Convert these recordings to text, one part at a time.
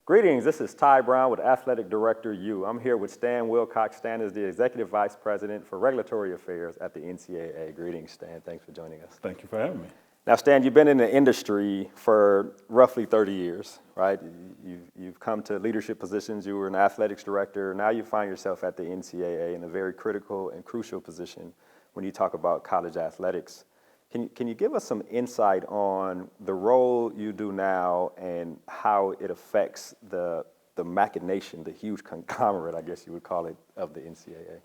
Greetings, this is Ty Brown with AthleticDirectorU. I'm here with Stan Wilcox. Stan is the Executive Vice President for Regulatory Affairs at the NCAA. Greetings, Stan. Thanks for joining us. Thank you for having me. Now, Stan, you've been in the industry for roughly 30 years, right? You've come to leadership positions. You were an athletics director. Now you find yourself at the NCAA in a very critical and crucial position when you talk about college athletics. Can you give us some insight on the role you do now and how it affects the machination, the huge conglomerate, I guess you would call it, of the NCAA?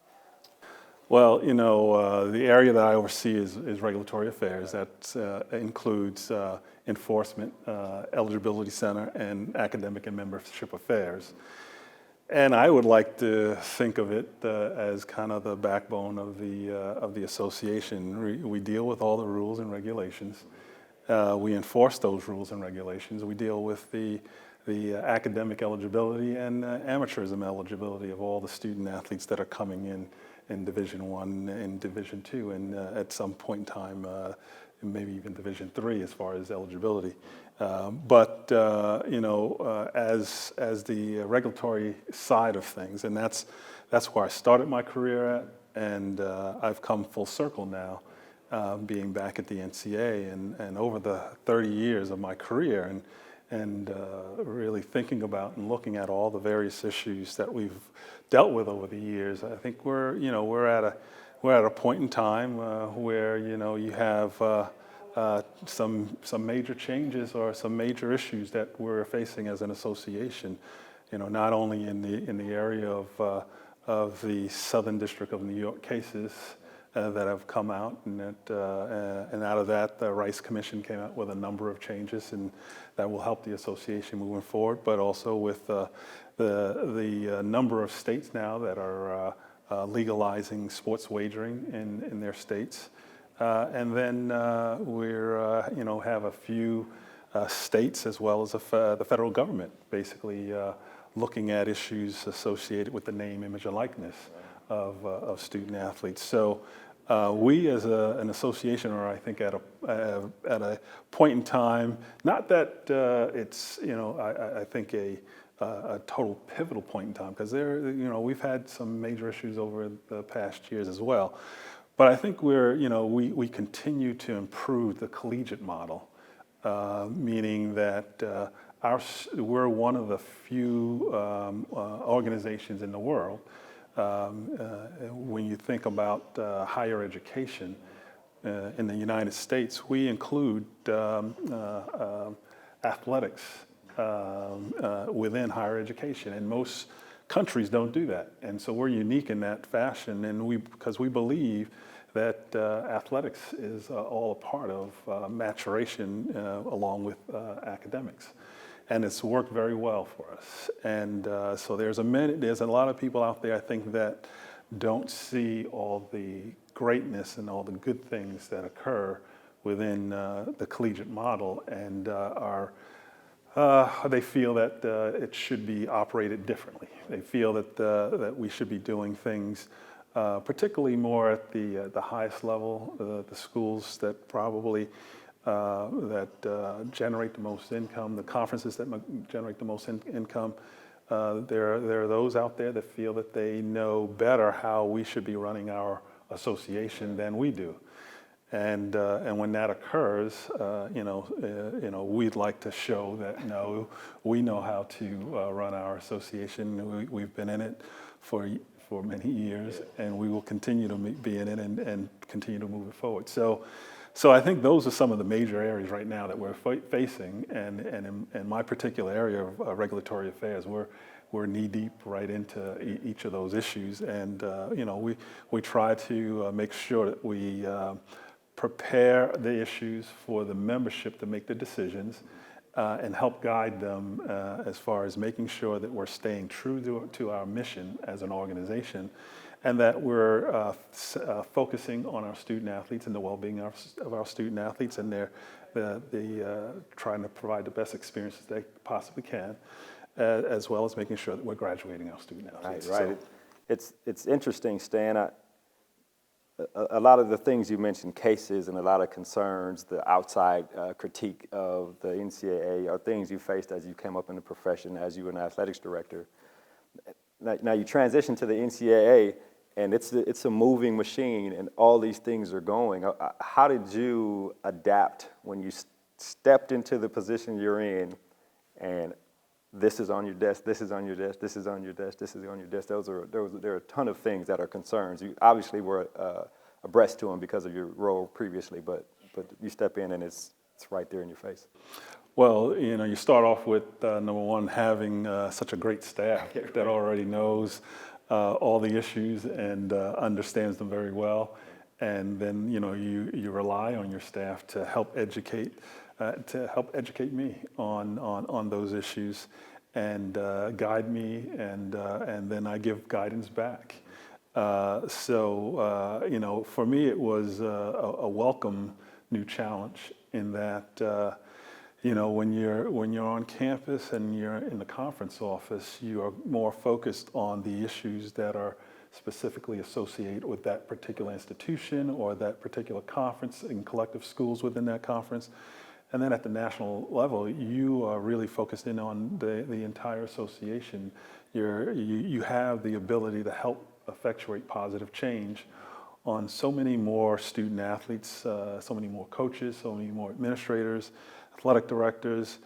Well, the area that I oversee is regulatory affairs. That includes enforcement, eligibility center, and academic and membership affairs. And I would like to think of it as kind of the backbone of the association. We deal with all the rules and regulations. We enforce those rules and regulations. We deal with the academic eligibility and amateurism eligibility of all the student athletes that are coming in Division I and Division II, and at some point in time, maybe even Division III as far as eligibility. But as the regulatory side of things, and that's where I started my career at, and I've come full circle now, being back at the NCAA, and over the 30 years of my career, and really thinking about and looking at all the various issues that we've dealt with over the years. I think we're at a point in time where you have some major changes or some major issues that we're facing as an association. Not only in the area of the Southern District of New York cases that have come out, and out of that, the Rice Commission came out with a number of changes, and that will help the association moving forward. But also with the number of states now that are legalizing sports wagering in their states. And then we're have a few states as well as the federal government basically looking at issues associated with the name, image, and likeness of student athletes. So we as an association are, I think, at a point in time, not that it's I think a total pivotal point in time, because we've had some major issues over the past years as well. But I think we continue to improve the collegiate model, meaning that we're one of the few organizations in the world. When you think about higher education in the United States, we include athletics within higher education, and most countries don't do that. And so we're unique in that fashion, and because we believe that athletics is all a part of maturation along with academics. And it's worked very well for us. And so there's a lot of people out there, I think, that don't see all the greatness and all the good things that occur within the collegiate model, and they feel that it should be operated differently. They feel that we should be doing things particularly more at the highest level, the schools that probably generate the most income, the conferences that generate the most income. There are those out there that feel that they know better how we should be running our association than we do. And when that occurs, we'd like to show that no, we know how to run our association. We've been in it for many years, and we will continue to be in it and continue to move it forward. So I think those are some of the major areas right now that we're facing, and in my particular area of regulatory affairs, we're knee deep right into each of those issues, and we try to make sure that we prepare the issues for the membership to make the decisions, and help guide them as far as making sure that we're staying true to our mission as an organization, and that we're focusing on our student athletes and the well-being of our student athletes, and they're trying to provide the best experiences they possibly can, as well as making sure that we're graduating our student athletes. Right. It's interesting, Stan. a lot of the things you mentioned, cases and a lot of concerns, the outside critique of the NCAA are things you faced as you came up in the profession, as you were an athletics director. Now you transition to the NCAA, and it's a moving machine, and all these things are going. How did you adapt when you stepped into the position you're in, and this is on your desk, this is on your desk, this is on your desk, this is on your desk? There are a ton of things that are concerns. You obviously were abreast to them because of your role previously, but you step in and it's right there in your face. Well, you start off with number one, having such a great staff that already knows all the issues and understands them very well, and then you rely on your staff to help educate me on those issues and guide me, and then I give guidance back. So for me, it was a welcome new challenge in that when you're on campus and you're in the conference office, you are more focused on the issues that are specifically associated with that particular institution or that particular conference and collective schools within that conference. And then at the national level, you are really focused in on the entire association. You have the ability to help effectuate positive change on so many more student athletes, so many more coaches, so many more administrators, athletic directors,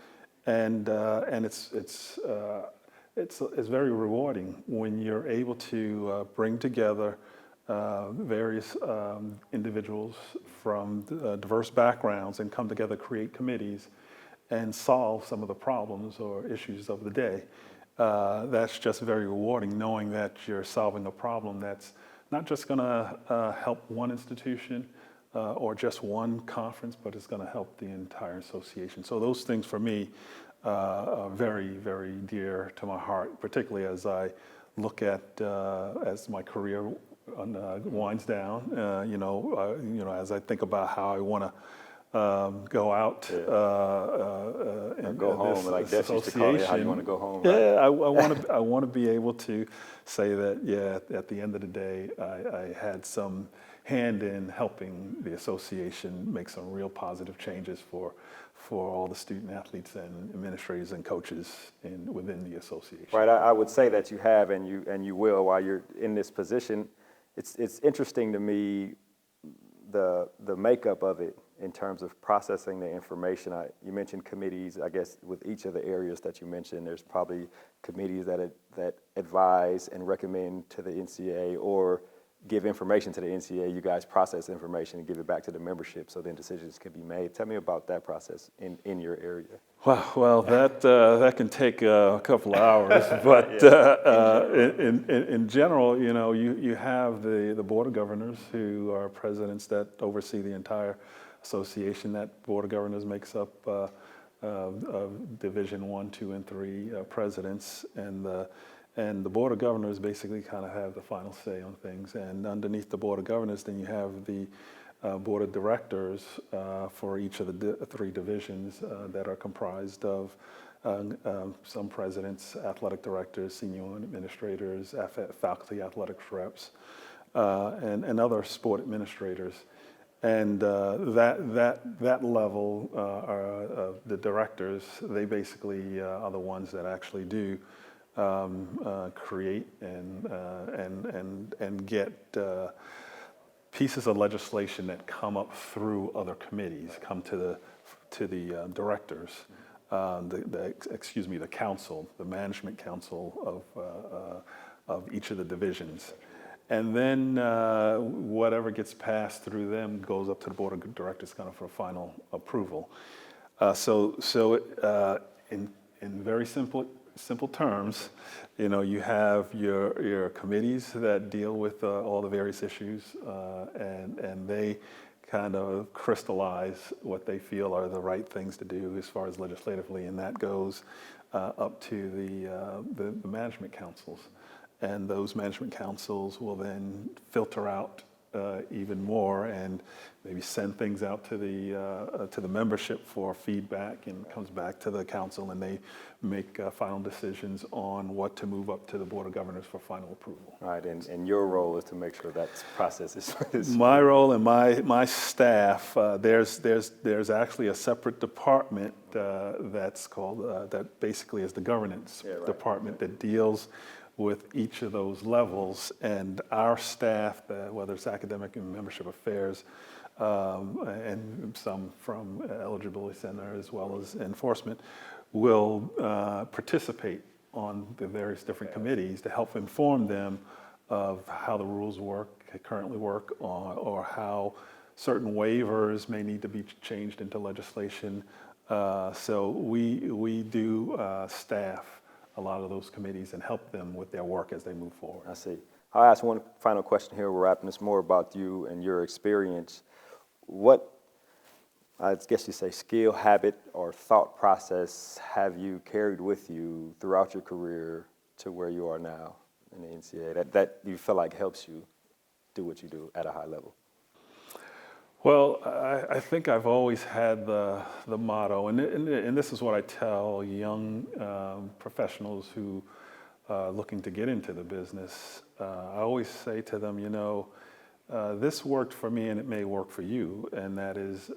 and it's very rewarding when you're able to bring together various individuals from diverse backgrounds and come together, create committees, and solve some of the problems or issues of the day. That's just very rewarding, knowing that you're solving a problem that's not just going to help one institution or just one conference, but it's going to help the entire association. So those things for me are very, very dear to my heart, particularly as I look at as my career winds down. As I think about how I want to go out and go home, like Def used to call it, how you want to go home. Yeah, right? I want to be able to say that, at the end of the day, I had some hand in helping the association make some real positive changes for all the student athletes and administrators and coaches within the association. Right, I would say that you have and you will while you're in this position. It's interesting to me the makeup of it in terms of processing the information. You mentioned committees. I guess with each of the areas that you mentioned, there's probably committees that advise and recommend to the NCAA or give information to the NCAA. You guys process information and give it back to the membership so then decisions can be made. Tell me about that process in your area. Well, that can take a couple of hours, but in general, you have the Board of Governors who are presidents that oversee the entire association. That Board of Governors makes up Division 1, 2, and 3 presidents, and the Board of Governors basically kind of have the final say on things. And underneath the Board of Governors, then you have the Board of Directors for each of the 3 divisions that are comprised of some presidents, athletic directors, senior administrators, faculty athletics reps, and other sport administrators. And that level are the directors. They basically are the ones that actually do create and get pieces of legislation that come up through other committees, come to the directors, the council, the management council of each of the divisions. And then whatever gets passed through them goes up to the Board of Directors kind of for final approval. So in very simple terms, you have your committees that deal with all the various issues, and they kind of crystallize what they feel are the right things to do as far as legislatively, and that goes up to the management councils. And those management councils will then filter out even more, and maybe send things out to the membership for feedback, and it comes back to the council, and they make final decisions on what to move up to the Board of Governors for final approval. All right, and your role is to make sure that process is My role and my staff, there's actually a separate department that's called, that basically is the governance department that deals with each of those levels, and our staff, whether it's academic and membership affairs, and some from eligibility center as well as enforcement, will participate on the various different committees to help inform them of how the rules currently work, or how certain waivers may need to be changed into legislation. So we do staff a lot of those committees and help them with their work as they move forward. I see. I'll ask one final question here. We're wrapping this more about you and your experience. What, I guess you say, skill, habit, or thought process have you carried with you throughout your career to where you are now in the NCAA that you feel like helps you do what you do at a high level? Well, I think I've always had the motto, and this is what I tell young professionals who are looking to get into the business. I always say to them, this worked for me and it may work for you, and that is,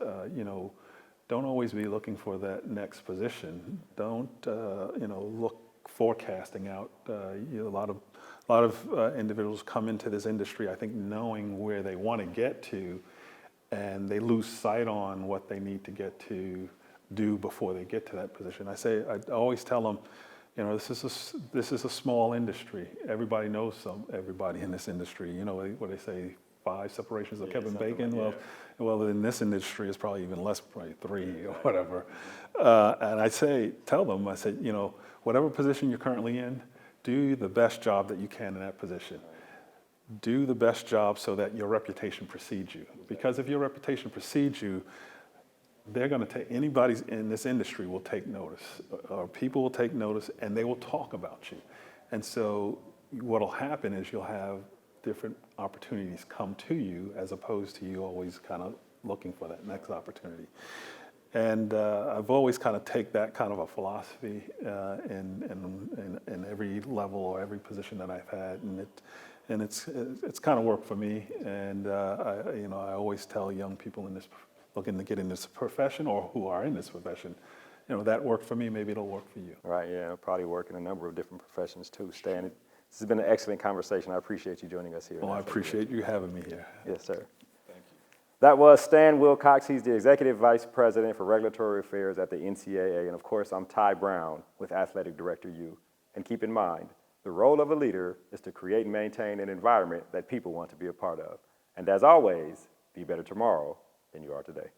don't always be looking for that next position. Don't, look forecasting out. A lot of individuals come into this industry, I think, knowing where they want to get to, and they lose sight on what they need to get to do before they get to that position. I always tell them, this is a small industry. Everybody knows everybody in this industry. What they say, 5 separations of Kevin Bacon. Well, in this industry, it's probably even less, probably 3 or whatever. And I tell them, whatever position you're currently in, do the best job that you can in that position. Do the best job so that your reputation precedes you. Because if your reputation precedes you, they're going to take, anybody in this industry will take notice, or people will take notice, and they will talk about you. And so what will happen is you'll have different opportunities come to you, as opposed to you always kind of looking for that next opportunity. And I've always kind of take that kind of a philosophy in every level or every position that I've had, and it's kind of worked for me. And I always tell young people looking to get in this profession, or who are in this profession, that worked for me, maybe it'll work for you. Right, yeah, I'll probably work in a number of different professions too. Stan, this has been an excellent conversation. I appreciate you joining us here. Well, I appreciate you having me here. Yes, sir. Thank you. That was Stan Wilcox. He's the Executive Vice President for Regulatory Affairs at the NCAA. And of course, I'm Ty Brown with AthleticDirectorU. And keep in mind, the role of a leader is to create and maintain an environment that people want to be a part of. And as always, be better tomorrow than you are today.